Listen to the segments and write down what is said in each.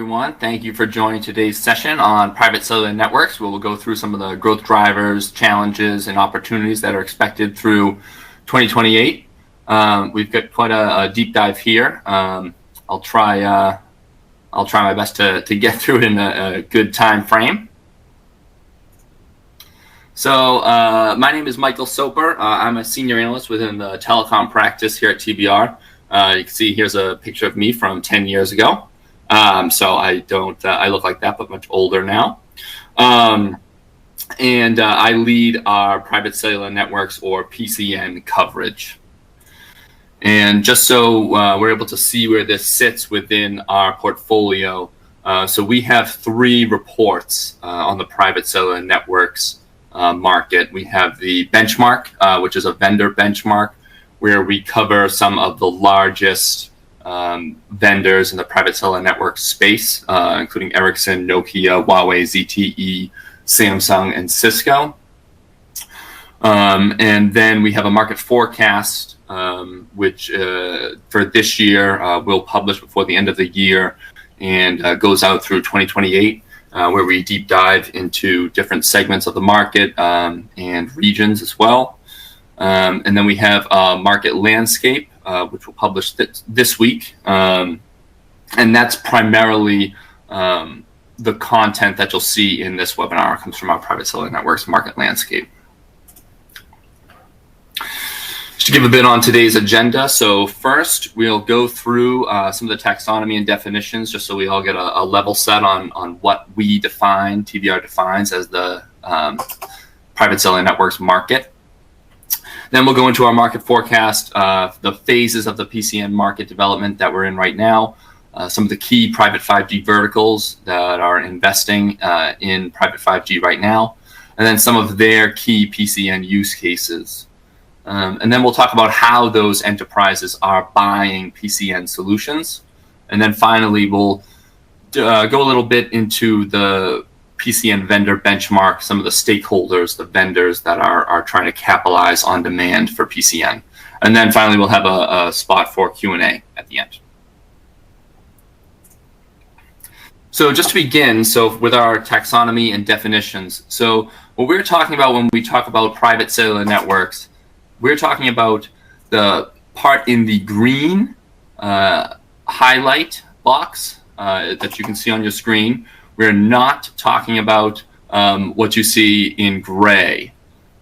everyone. Thank you for joining today's session on private cellular networks, where we'll go through some of the growth drivers, challenges, and opportunities that are expected through 2028. We've got quite a deep dive here. I'll try my best to get through it in a good time frame. So my name is Michael Soper. I'm a senior analyst within the telecom practice here at TBR. You can see here's a picture of me from 10 years ago. So I look like that, but much older now. And I lead our private cellular networks, or PCN, coverage. And just so we're able to see where this sits within our portfolio, so we have three reports on the private cellular networks market. We have the benchmark, which is a vendor benchmark, where we cover some of the largest vendors in the private cellular network space, including Ericsson, Nokia, Huawei, ZTE, Samsung, and Cisco. And then we have a market forecast, which for this year we'll publish before the end of the year, and goes out through 2028, where we deep dive into different segments of the market and regions as well. And then we have a market landscape, which we'll publish this week. And that's primarily the content that you'll see in this webinar comes from our private cellular networks market landscape. Just to give a bit on today's agenda. So first, we'll go through some of the taxonomy and definitions, just so we all get a level set on what we define, TBR defines as the private cellular networks market. Then we'll go into our market forecast, the phases of the PCN market development that we're in right now, some of the key private 5G verticals that are investing in private 5G right now, and then some of their key PCN use cases. And then we'll talk about how those enterprises are buying PCN solutions. And then finally, we'll go a little bit into the PCN vendor benchmark, some of the stakeholders, the vendors that are trying to capitalize on demand for PCN. And then finally, we'll have a spot for Q&A at the end. So just to begin, so with our taxonomy and definitions, so what we're talking about when we talk about private cellular networks, we're talking about the part in the green highlight box that you can see on your screen. We're not talking about what you see in gray.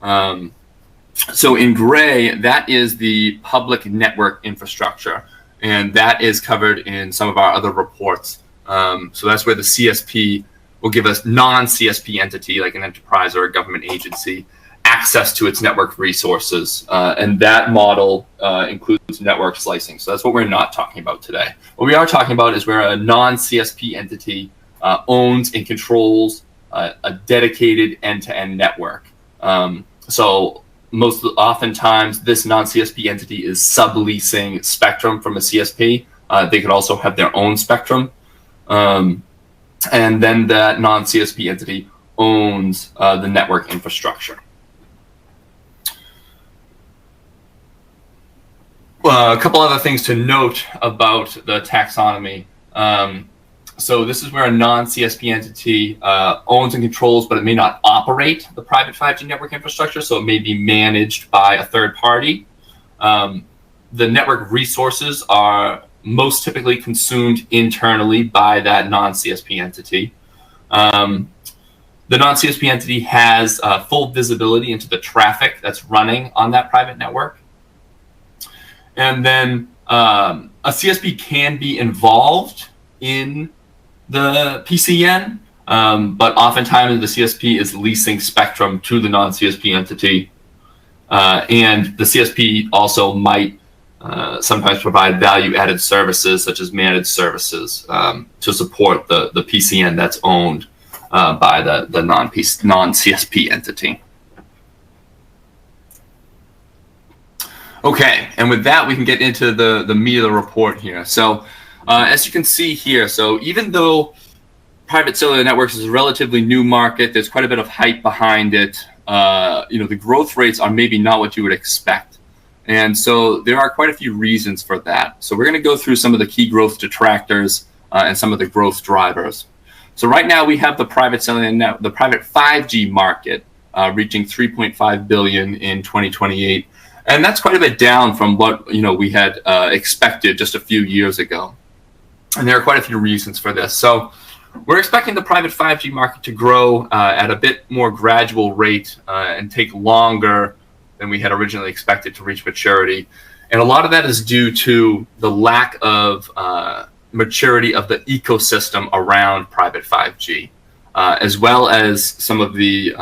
So in gray, that is the public network infrastructure, and that is covered in some of our other reports. So that's where the CSP will give us non-CSP entity, like an enterprise or a government agency, access to its network resources. And that model includes network slicing. So that's what we're not talking about today. What we are talking about is where a non-CSP entity owns and controls a dedicated end-to-end network. So oftentimes this non-CSP entity is subleasing spectrum from a CSP. They could also have their own spectrum. And then that non-CSP entity owns the network infrastructure. A couple other things to note about the taxonomy. So this is where a non-CSP entity owns and controls, but it may not operate the private 5G network infrastructure, so it may be managed by a third party. The network resources are most typically consumed internally by that non-CSP entity. The non-CSP entity has full visibility into the traffic that's running on that private network. And then a CSP can be involved in the PCN, but oftentimes the CSP is leasing spectrum to the non-CSP entity. And the CSP also might sometimes provide value-added services, such as managed services, to support the PCN that's owned by the non-CSP entity. Okay, and with that, we can get into the meat of the report here. So as you can see here, so even though private cellular networks is a relatively new market, there's quite a bit of hype behind it. The growth rates are maybe not what you would expect. And so there are quite a few reasons for that. So we're going to go through some of the key growth detractors and some of the growth drivers. So right now we have the private 5G market reaching 3.5 billion in 2028, and that's quite a bit down from what we had expected just a few years ago. And there are quite a few reasons for this. So we're expecting the private 5G market to grow at a bit more gradual rate and take longer than we had originally expected to reach maturity. And a lot of that is due to the lack of maturity of the ecosystem around private 5G, as well as some of the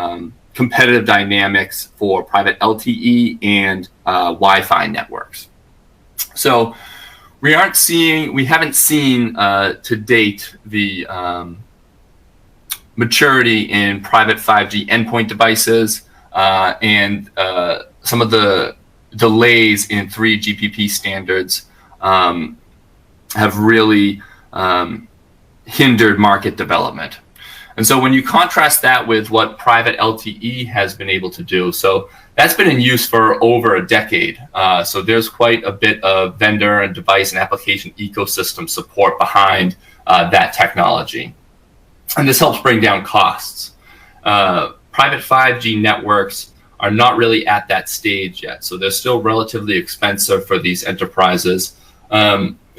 competitive dynamics for private LTE and Wi-Fi networks. So we haven't seen to date the maturity in private 5G endpoint devices and some of the delays in 3GPP standards have really hindered market development. And so when you contrast that with what private LTE has been able to do, so that's been in use for over a decade. So there's quite a bit of vendor and device and application ecosystem support behind that technology. And this helps bring down costs. Private 5G networks are not really at that stage yet. So they're still relatively expensive for these enterprises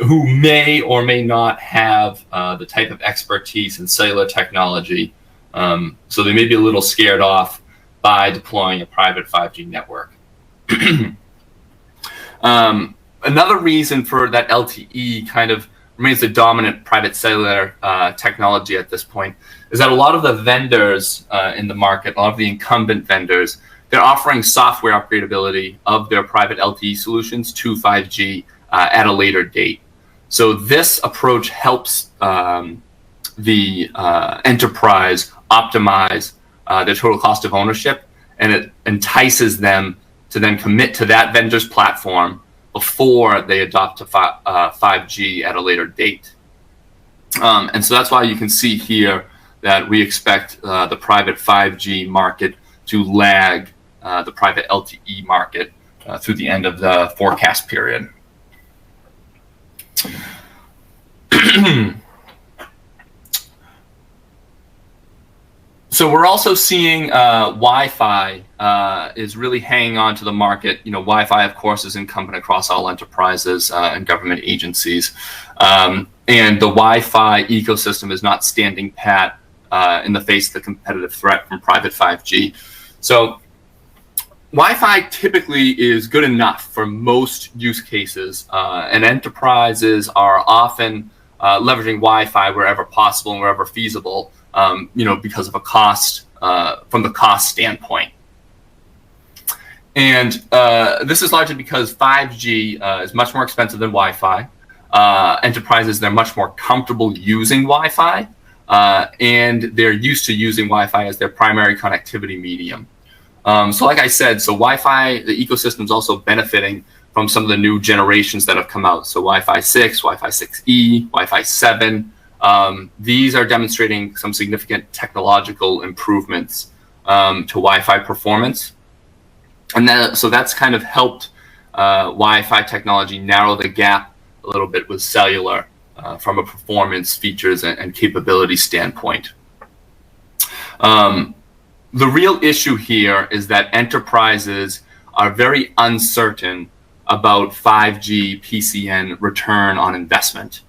who may or may not have the type of expertise in cellular technology. So they may be a little scared off by deploying a private 5G network. Another reason for that LTE kind of remains the dominant private cellular technology at this point is that a lot of the vendors in the market, a lot of the incumbent vendors, they're offering software upgradability of their private LTE solutions to 5G at a later date. So this approach helps the enterprise optimize their total cost of ownership, and it entices them to then commit to that vendor's platform before they adopt to 5G at a later date. And so that's why you can see here that we expect the private 5G market to lag the private LTE market through the end of the forecast period. So we're also seeing Wi-Fi is really hanging on to the market. Wi-Fi, of course, is incumbent across all enterprises and government agencies. And the Wi-Fi ecosystem is not standing pat in the face of the competitive threat from private 5G. So Wi-Fi typically is good enough for most use cases, and enterprises are often leveraging Wi-Fi wherever possible and wherever feasible, because of a cost, from the cost standpoint. And this is largely because 5G is much more expensive than Wi-Fi. Enterprises, they're much more comfortable using Wi-Fi, and they're used to using Wi-Fi as their primary connectivity medium. So like I said, Wi-Fi, the ecosystem is also benefiting from some of the new generations that have come out. So Wi-Fi 6, Wi-Fi 6E, Wi-Fi 7. These are demonstrating some significant technological improvements to Wi-Fi performance. And so that's kind of helped Wi-Fi technology narrow the gap a little bit with cellular from a performance, features, and capability standpoint. The real issue here is that enterprises are very uncertain about 5G PCN return on investment.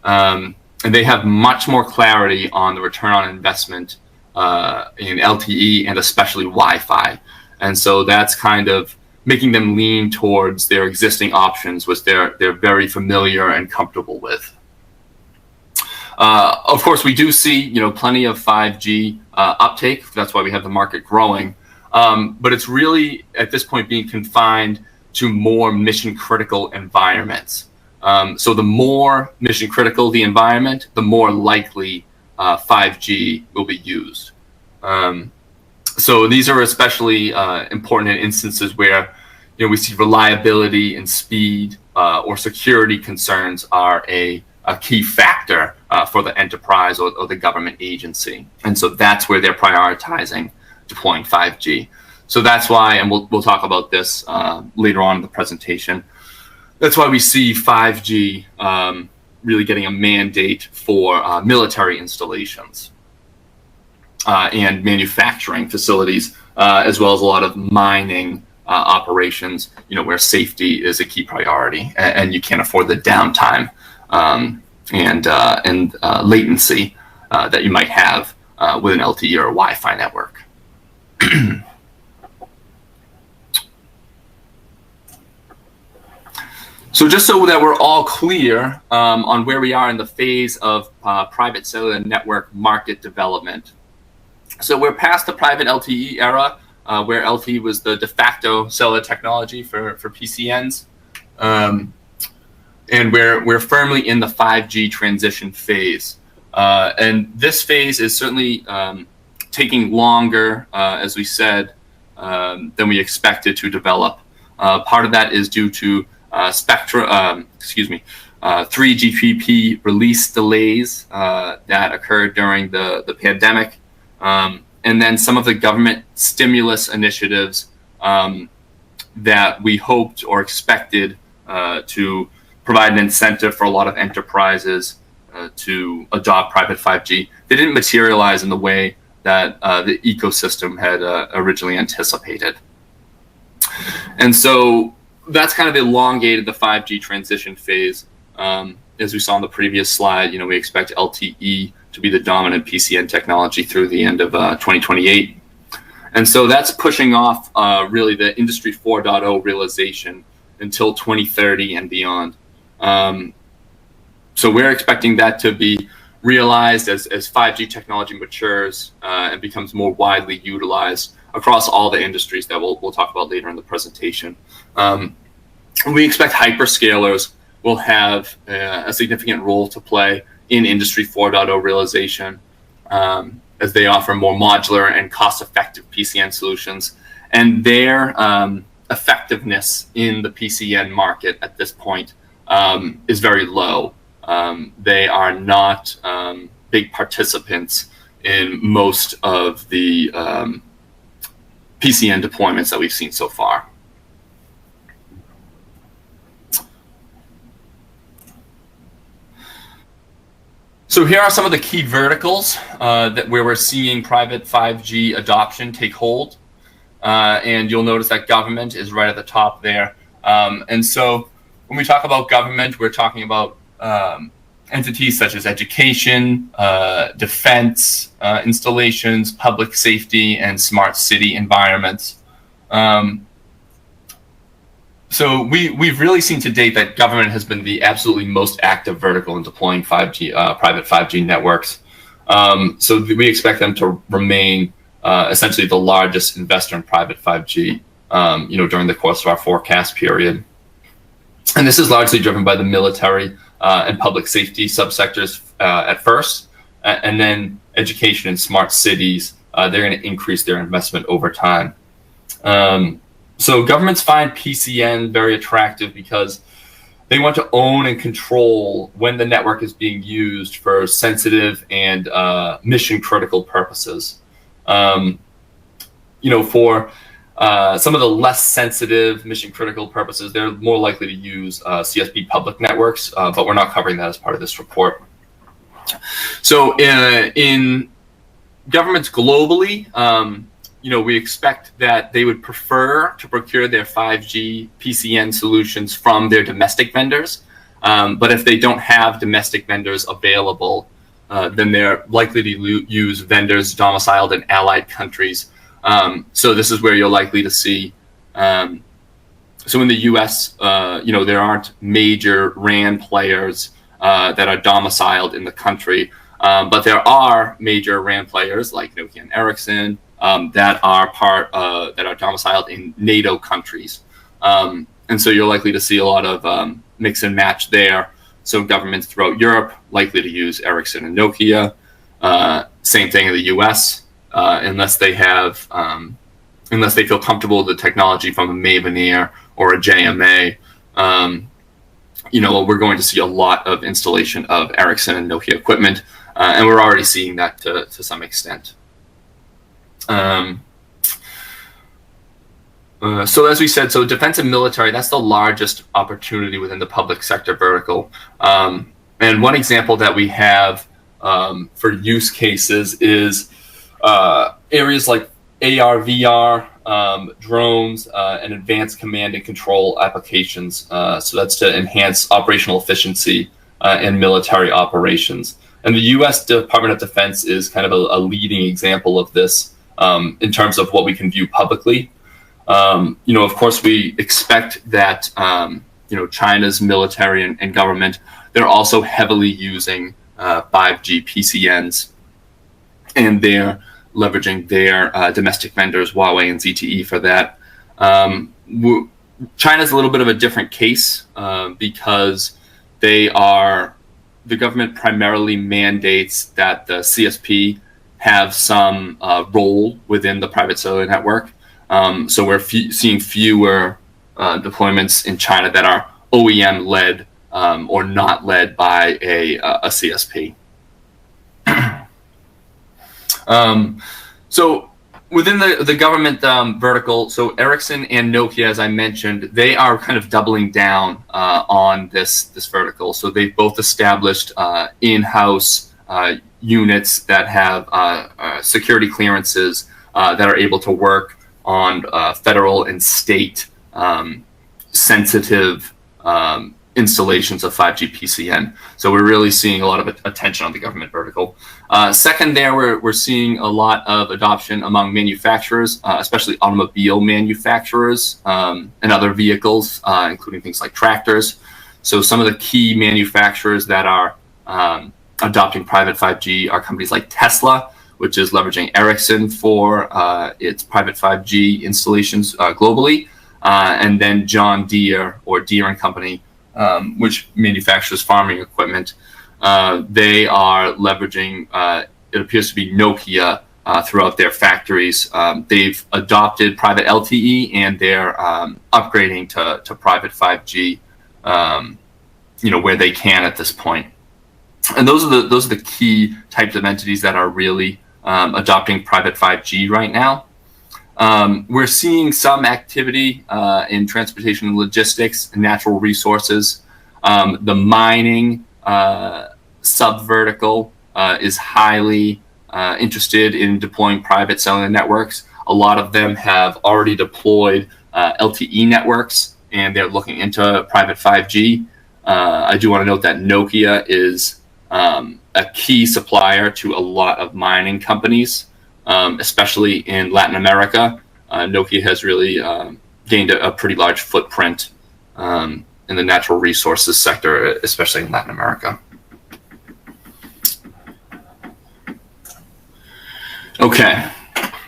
And they have much more clarity on the return on investment in LTE and especially Wi-Fi. And so that's kind of making them lean towards their existing options, which they're very familiar and comfortable with. Of course, we do see plenty of 5G uptake. That's why we have the market growing. But it's really at this point being confined to more mission critical environments. So the more mission critical the environment, the more likely 5G will be used. So these are especially important in instances where we see reliability and speed or security concerns are a key factor for the enterprise or the government agency. And so that's where they're prioritizing deploying 5G. So that's why, and we'll talk about this later on in the presentation, that's why we see 5G really getting a mandate for military installations and manufacturing facilities, as well as a lot of mining operations, where safety is a key priority, and you can't afford the downtime and latency that you might have with an LTE or a Wi-Fi network. So just so that we're all clear on where we are in the phase of private cellular network market development. So we're past the private LTE era, where LTE was the de facto cellular technology for PCNs. And we're firmly in the 5G transition phase. And this phase is certainly taking longer, as we said, than we expected to develop. Part of that is due to 3GPP release delays that occurred during the pandemic, and then some of the government stimulus initiatives that we hoped or expected to provide an incentive for a lot of enterprises to adopt private 5G. They didn't materialize in the way that the ecosystem had originally anticipated. And so that's kind of elongated the 5G transition phase. As we saw in the previous slide, we expect LTE to be the dominant PCN technology through the end of 2028. And so that's pushing off really the Industry 4.0 realization until 2030 and beyond. So we're expecting that to be realized as 5G technology matures and becomes more widely utilized across all the industries that we'll talk about later in the presentation. We expect hyperscalers will have a significant role to play in Industry 4.0 realization, as they offer more modular and cost-effective PCN solutions. And their effectiveness in the PCN market at this point is very low. They are not big participants in most of the PCN deployments that we've seen so far. So here are some of the key verticals where we're seeing private 5G adoption take hold. And you'll notice that government is right at the top there. And so when we talk about government, we're talking about entities such as education, defense, installations, public safety, and smart city environments. So we've really seen to date that government has been the absolutely most active vertical in deploying 5G, private 5G networks. So we expect them to remain essentially the largest investor in private 5G, during the course of our forecast period. And this is largely driven by the military and public safety subsectors at first, and then education and smart cities. They're going to increase their investment over time. So governments find PCN very attractive because they want to own and control when the network is being used for sensitive and mission critical purposes. For some of the less sensitive mission critical purposes, they're more likely to use CSP public networks, but we're not covering that as part of this report. So in governments globally, we expect that they would prefer to procure their 5G PCN solutions from their domestic vendors. But if they don't have domestic vendors available, then they're likely to use vendors domiciled in allied countries. So this is where you're likely to see. So in the U.S., there aren't major RAN players that are domiciled in the country, but there are major RAN players like Nokia and Ericsson that are domiciled in NATO countries, and so you're likely to see a lot of mix and match there. So governments throughout Europe likely to use Ericsson and Nokia. Same thing in the U.S. Unless they feel comfortable with the technology from a Mavenir or a JMA, we're going to see a lot of installation of Ericsson and Nokia equipment, and we're already seeing that to some extent. So as we said, defense and military, that's the largest opportunity within the public sector vertical. And one example that we have for use cases is areas like AR, VR, drones, and advanced command and control applications. So that's to enhance operational efficiency in military operations. And the U.S. Department of Defense is kind of a leading example of this in terms of what we can view publicly. Of course, we expect that China's military and government, they're also heavily using 5G PCNs, and they're leveraging their domestic vendors, Huawei and ZTE, for that. China's a little bit of a different case because the government primarily mandates that the CSP have some role within the private cellular network. So we're seeing fewer deployments in China that are OEM-led or not led by a CSP. So within the government vertical, so Ericsson and Nokia, as I mentioned, they are kind of doubling down on this vertical. So they've both established in-house units that have security clearances that are able to work on federal and state sensitive installations of 5G PCN. So we're really seeing a lot of attention on the government vertical. Second there, we're seeing a lot of adoption among manufacturers, especially automobile manufacturers and other vehicles, including things like tractors. So some of the key manufacturers that are adopting private 5G are companies like Tesla, which is leveraging Ericsson for its private 5G installations globally, and then John Deere or Deere and Company, which manufactures farming equipment. They are leveraging, it appears to be Nokia throughout their factories. They've adopted private LTE, and they're upgrading to private 5G, where they can at this point. And those are the key types of entities that are really adopting private 5G right now. We're seeing some activity in transportation and logistics and natural resources. The mining subvertical is highly interested in deploying private cellular networks. A lot of them have already deployed LTE networks, and they're looking into private 5G. I do want to note that Nokia is a key supplier to a lot of mining companies, especially in Latin America. Nokia has really gained a pretty large footprint in the natural resources sector, especially in Latin America. Okay,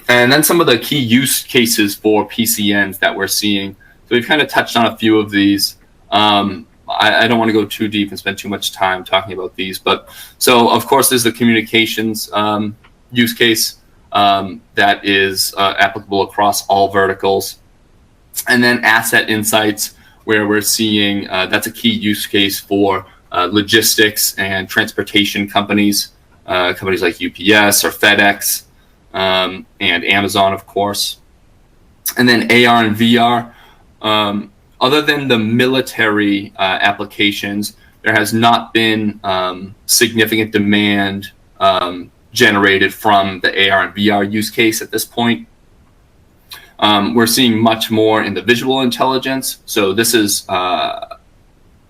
and then some of the key use cases for PCNs that we're seeing. So we've kind of touched on a few of these. I don't want to go too deep and spend too much time talking about these, but so of course there's the communications use case that is applicable across all verticals, and then asset insights, where we're seeing that's a key use case for logistics and transportation companies, companies like UPS or FedEx, and Amazon, of course. And then AR and VR. Other than the military applications, there has not been significant demand generated from the AR and VR use case at this point. We're seeing much more in the visual intelligence. So this is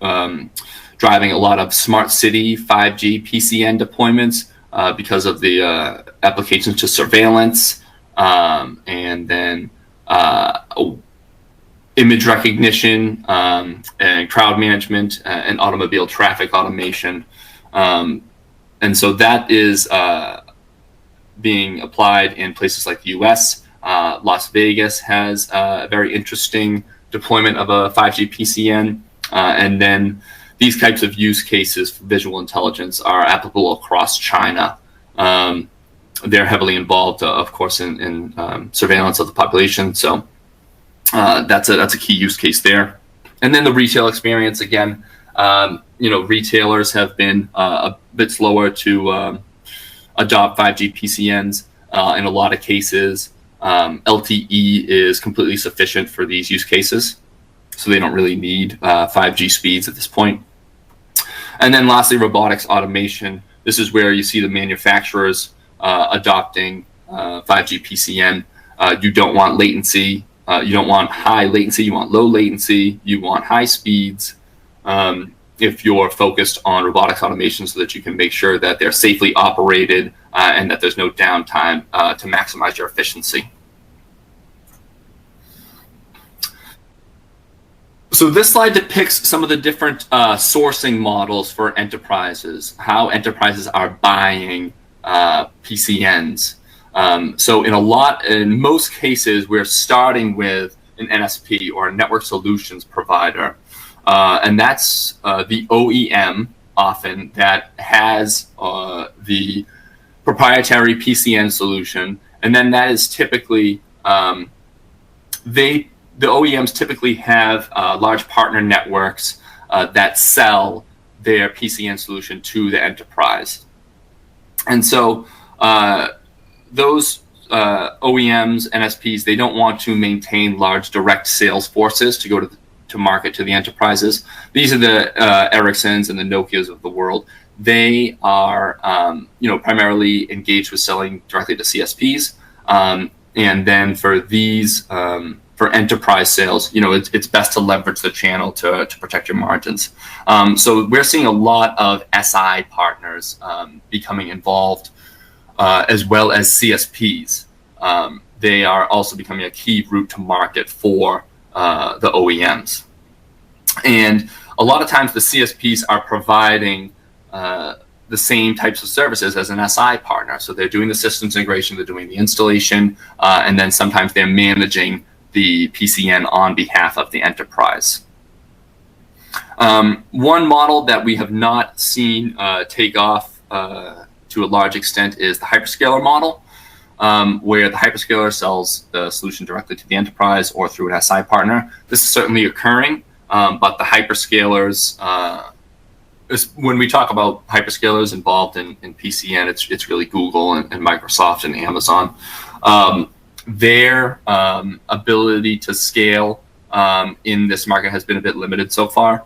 driving a lot of smart city 5G PCN deployments because of the applications to surveillance and then image recognition and crowd management and automobile traffic automation. And so that is being applied in places like the US. Las Vegas has a very interesting deployment of a 5G PCN. And then these types of use cases for visual intelligence are applicable across China. They're heavily involved, of course, in surveillance of the population. So that's a key use case there. And then the retail experience, again, retailers have been a bit slower to adopt 5G PCNs in a lot of cases. LTE is completely sufficient for these use cases, so they don't really need 5G speeds at this point. And then lastly, robotics automation. This is where you see the manufacturers adopting 5G PCN. You don't want latency. You don't want high latency. You want low latency. You want high speeds. If you're focused on robotics automation, so that you can make sure that they're safely operated and that there's no downtime to maximize your efficiency. So this slide depicts some of the different sourcing models for enterprises, how enterprises are buying PCNs. So in most cases, we're starting with an NSP or a network solutions provider. And that's the OEM often that has the proprietary PCN solution. And then that is typically, the OEMs typically have large partner networks that sell their PCN solution to the enterprise. And so those OEMs, NSPs, they don't want to maintain large direct sales forces to go to market to the enterprises. These are the Ericssons and the Nokias of the world. They are primarily engaged with selling directly to CSPs. And then for these for enterprise sales, it's best to leverage the channel to protect your margins. So we're seeing a lot of SI partners becoming involved, as well as CSPs. They are also becoming a key route to market for the OEMs. And a lot of times the CSPs are providing the same types of services as an SI partner. So they're doing the systems integration, they're doing the installation, and then sometimes they're managing the PCN on behalf of the enterprise. One model that we have not seen take off to a large extent is the hyperscaler model, where the hyperscaler sells the solution directly to the enterprise or through an SI partner. This is certainly occurring, but the hyperscalers, when we talk about hyperscalers involved in PCN, it's really Google and Microsoft and Amazon. Their ability to scale in this market has been a bit limited so far.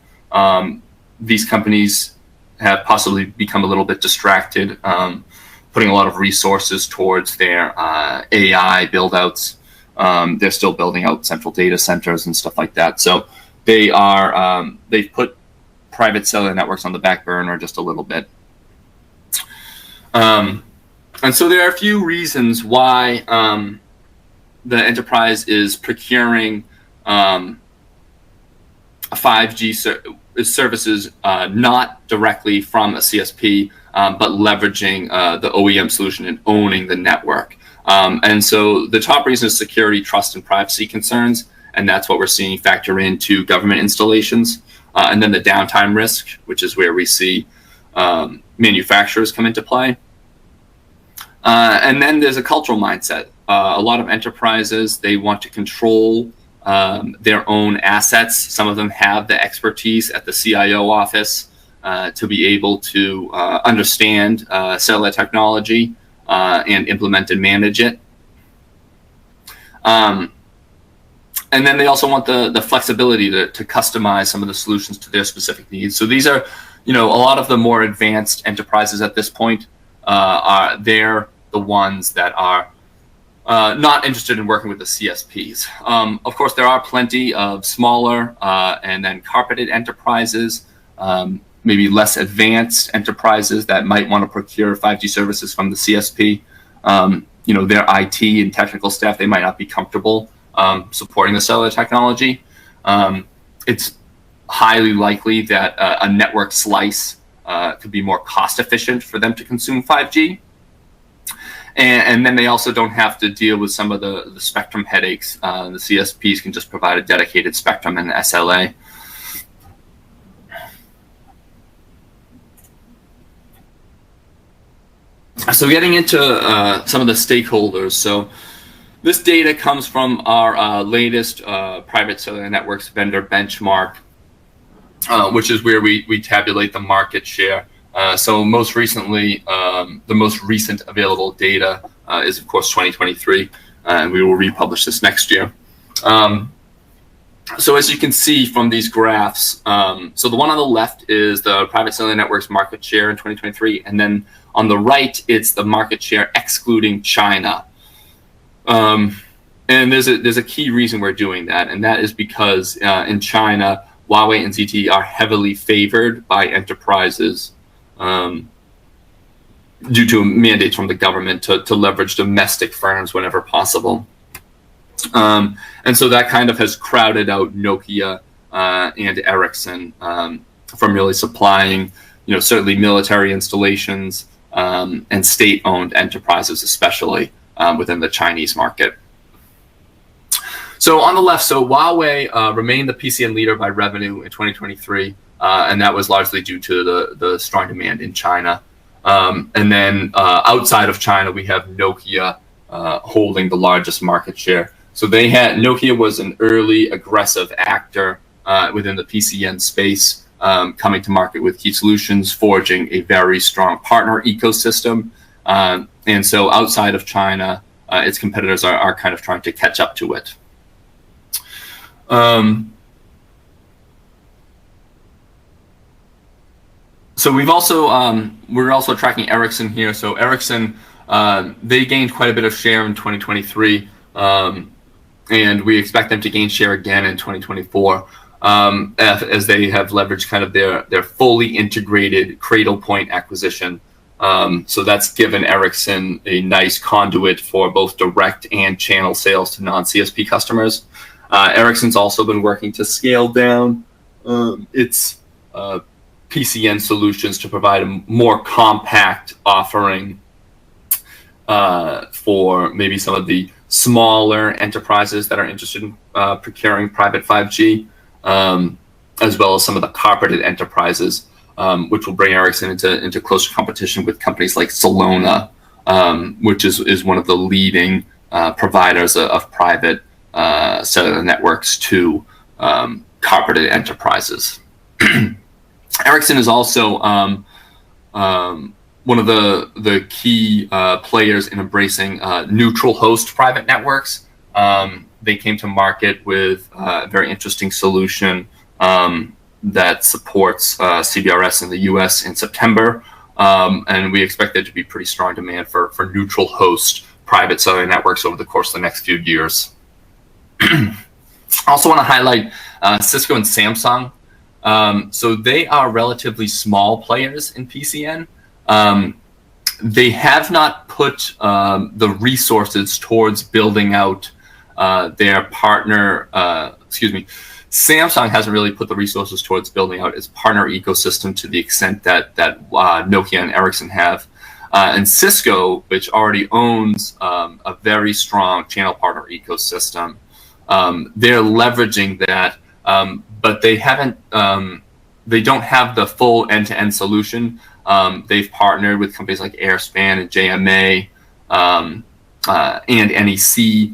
These companies have possibly become a little bit distracted, putting a lot of resources towards their AI build-outs. They're still building out central data centers and stuff like that. So they've put private cellular networks on the back burner just a little bit. And so there are a few reasons why the enterprise is procuring 5G services not directly from a CSP, but leveraging the OEM solution and owning the network. And so the top reason is security, trust, and privacy concerns, and that's what we're seeing factor into government installations. And then the downtime risk, which is where we see manufacturers come into play. And then there's a cultural mindset. A lot of enterprises, they want to control their own assets. Some of them have the expertise at the CIO office to be able to understand cellular technology and implement and manage it. And then they also want the flexibility to customize some of the solutions to their specific needs. So these are, a lot of the more advanced enterprises at this point they're the ones that are not interested in working with the CSPs. Of course, there are plenty of smaller and then carpeted enterprises, maybe less advanced enterprises that might want to procure 5G services from the CSP. Their IT and technical staff, they might not be comfortable supporting the cellular technology. It's highly likely that a network slice could be more cost efficient for them to consume 5G. And then they also don't have to deal with some of the spectrum headaches. The CSPs can just provide a dedicated spectrum and SLA. So getting into some of the stakeholders. So this data comes from our latest private cellular networks vendor benchmark, which is where we tabulate the market share. So most recently, the most recent available data is, of course, 2023, and we will republish this next year. So as you can see from these graphs, so the one on the left is the private cellular network's market share in 2023, and then on the right, it's the market share excluding China. And there's a key reason we're doing that, and that is because in China, Huawei and ZTE are heavily favored by enterprises due to mandates from the government to leverage domestic firms whenever possible. And so that kind of has crowded out Nokia and Ericsson from really supplying, certainly military installations and state-owned enterprises, especially within the Chinese market. So on the left, Huawei remained the PCN leader by revenue in 2023, and that was largely due to the strong demand in China. And then outside of China, we have Nokia holding the largest market share. So Nokia was an early aggressive actor within the PCN space, coming to market with key solutions, forging a very strong partner ecosystem. And so outside of China, its competitors are kind of trying to catch up to it. So we're also tracking Ericsson here. So Ericsson, they gained quite a bit of share in 2023. And we expect them to gain share again in 2024 as they have leveraged kind of their fully integrated Cradlepoint acquisition. So that's given Ericsson a nice conduit for both direct and channel sales to non-CSP customers. Ericsson's also been working to scale down its PCN solutions to provide a more compact offering for maybe some of the smaller enterprises that are interested in procuring private 5G, as well as some of the carpeted enterprises, which will bring Ericsson into closer competition with companies like Cellular, which is one of the leading providers of private cellular networks to carpeted enterprises. Ericsson is also one of the key players in embracing neutral host private networks. They came to market with a very interesting solution that supports CBRS in the US in September. And we expect there to be pretty strong demand for neutral host private cellular networks over the course of the next few years. I also want to highlight Cisco and Samsung. So they are relatively small players in PCN. They have not put the resources towards building out their partner, Samsung hasn't really put the resources towards building out its partner ecosystem to the extent that Nokia and Ericsson have. And Cisco, which already owns a very strong channel partner ecosystem, they're leveraging that, but they don't have the full end-to-end solution. They've partnered with companies like Airspan and JMA and NEC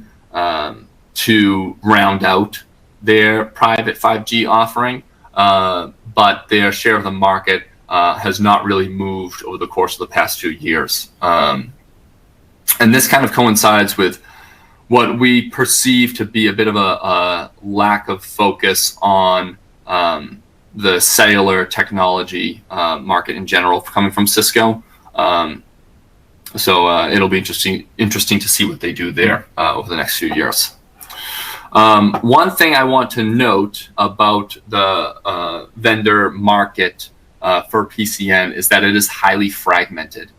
to round out their private 5G offering, but their share of the market has not really moved over the course of the past 2 years. And this kind of coincides with what we perceive to be a bit of a lack of focus on the cellular technology market in general coming from Cisco. So it'll be interesting to see what they do there over the next few years. One thing I want to note about the vendor market for PCN is that it is highly fragmented.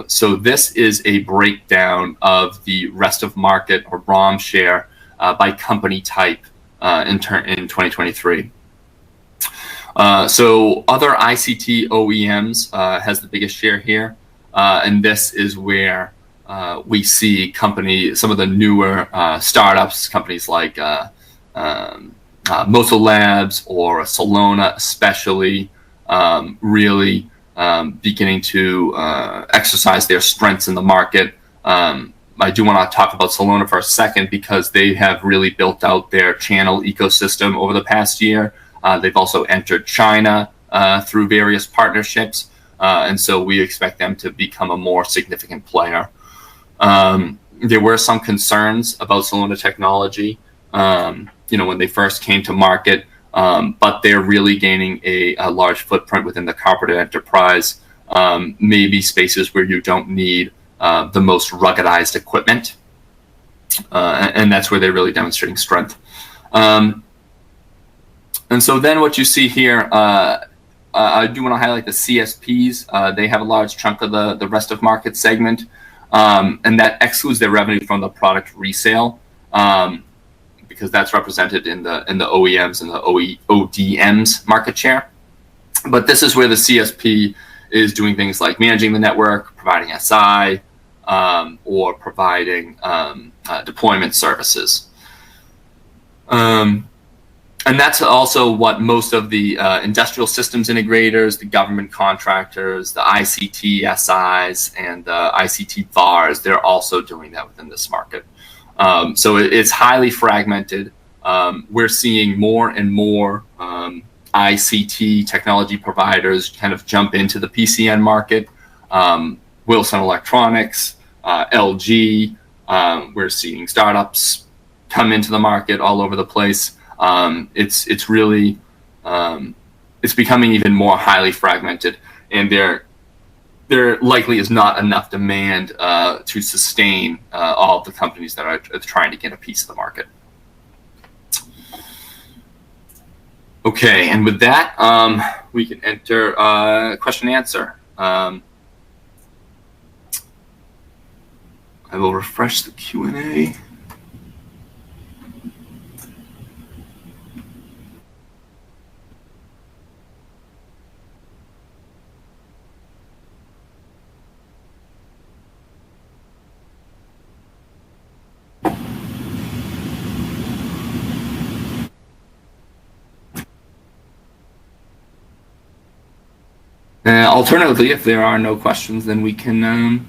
So this is a breakdown of the rest of market or ROM share by company type in 2023. So other ICT OEMs has the biggest share here, and this is where we see some of the newer startups, companies like Mosa Labs or Soluna especially, really beginning to exercise their strengths in the market. I do want to talk about Soluna for a second because they have really built out their channel ecosystem over the past year. They've also entered China through various partnerships, and so we expect them to become a more significant player. There were some concerns about Soluna technology when they first came to market, but they're really gaining a large footprint within the corporate enterprise, maybe spaces where you don't need the most ruggedized equipment, and that's where they're really demonstrating strength. And so then what you see here, I do want to highlight the CSPs. They have a large chunk of the rest of market segment, and that excludes their revenue from the product resale, because that's represented in the OEMs and the ODMs market share. But this is where the CSP is doing things like managing the network, providing SI, or providing deployment services. And that's also what most of the industrial systems integrators, the government contractors, the ICT SIs, and the ICT VARs, they're also doing that within this market. So it's highly fragmented. We're seeing more and more ICT technology providers kind of jump into the PCN market. Wilson Electronics, LG, we're seeing startups come into the market all over the place. It's really it's becoming even more highly fragmented, and there likely is not enough demand to sustain all of the companies that are trying to get a piece of the market. Okay, and with that, we can enter question and answer. I will refresh the Q&A. Alternatively, if there are no questions, then we can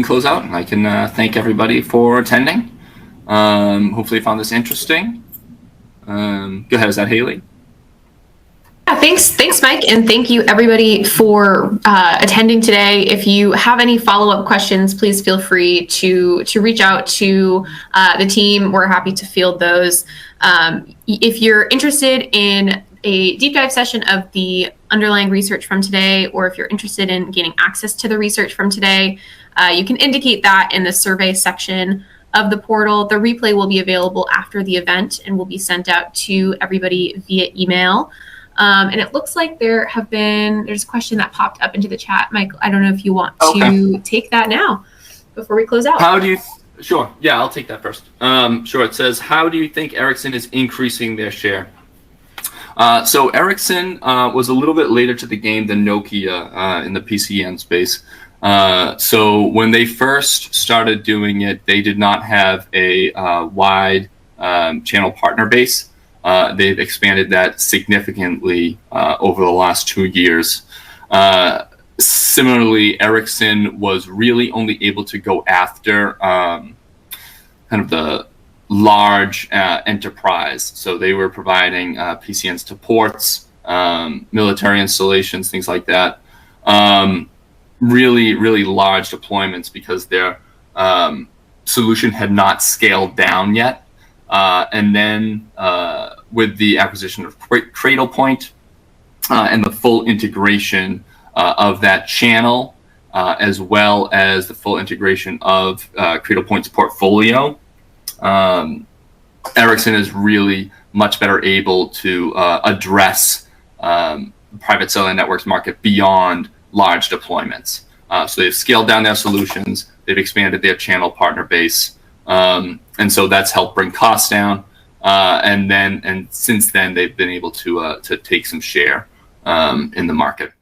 close out, and I can thank everybody for attending. Hopefully you found this interesting. Go ahead, is that Haley? Yeah, thanks, Mike, and thank you everybody for attending today. If you have any follow-up questions, please feel free to reach out to the team. We're happy to field those. If you're interested in a deep dive session of the underlying research from today, or if you're interested in gaining access to the research from today, you can indicate that in the survey section of the portal. The replay will be available after the event and will be sent out to everybody via email. And it looks like there's a question that popped up into the chat. Mike, I don't know if you want to take that now before we close out. Sure. Yeah, I'll take that first. Sure. It says, how do you think Ericsson is increasing their share? So Ericsson was a little bit later to the game than Nokia in the PCN space. So when they first started doing it, they did not have a wide channel partner base. They've expanded that significantly over the last 2 years. Similarly, Ericsson was really only able to go after kind of the large enterprise. So they were providing PCNs to ports, military installations, things like that. Really, really large deployments because their solution had not scaled down yet. And then with the acquisition of Cradlepoint and the full integration of that channel, as well as the full integration of Cradlepoint's portfolio, Ericsson is really much better able to address private cellular networks market beyond large deployments. So they've scaled down their solutions, they've expanded their channel partner base, and so that's helped bring costs down. And since then, they've been able to take some share in the market.